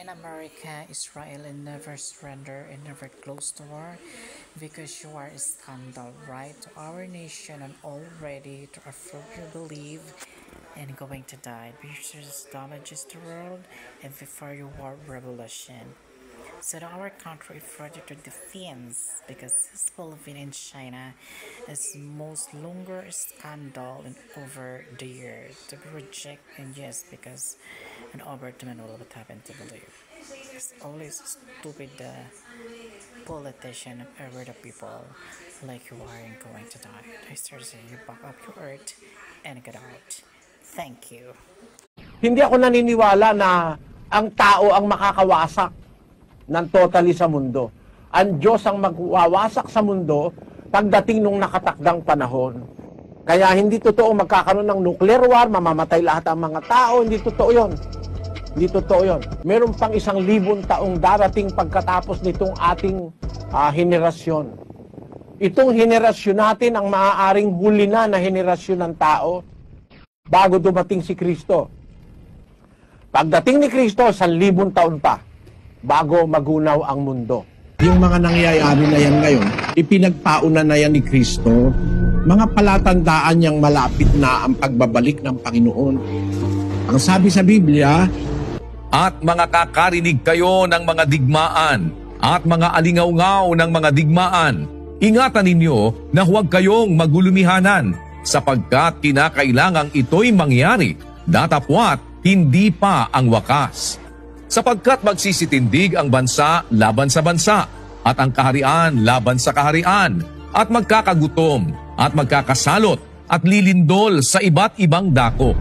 in America, Israel and never surrender and never close the war because you are a scandal, right? To our nation and already to affirm your belief and going to die. Because damages the world and before you war revolution. So our country further to defense because this believing in China is most longer scandal in over the year to be reject and yes because an overtime will what happened to believe. It's always stupid politician over the people like you aren't going to die. I start saying you back up your earth and get out. Thank you. Hindi ako naniniwala na ang tao ang makakawasak ng totally sa mundo. Ang Diyos ang magwawasak sa mundo pagdating nung nakatakdang panahon. Kaya hindi totoo magkakaroon ng nuclear war, mamamatay lahat ang mga tao. Hindi totoo yon. Hindi totoo yon. Meron pang 1,000 taong darating pagkatapos nitong ating henerasyon. Itong henerasyon natin ang maaaring huli na henerasyon ng tao bago dumating si Kristo. Pagdating ni Kristo, 1,000 taon pa bago magunaw ang mundo. Yung mga nangyayari na yan ngayon, ipinagpauna na yan ni Kristo, mga palatandaan niyang malapit na ang pagbabalik ng Panginoon. Ang sabi sa Biblia, at mga kakarinig kayo ng mga digmaan at mga alingaw-ngaw ng mga digmaan. Ingatan ninyo na huwag kayong magulumihanan sapagkat kinakailangang ito'y mangyari, datapwat hindi pa ang wakas. Sapagkat magsisitindig ang bansa laban sa bansa, at ang kaharian laban sa kaharian, at magkakagutom, at magkakasalot, at lilindol sa iba't ibang dako.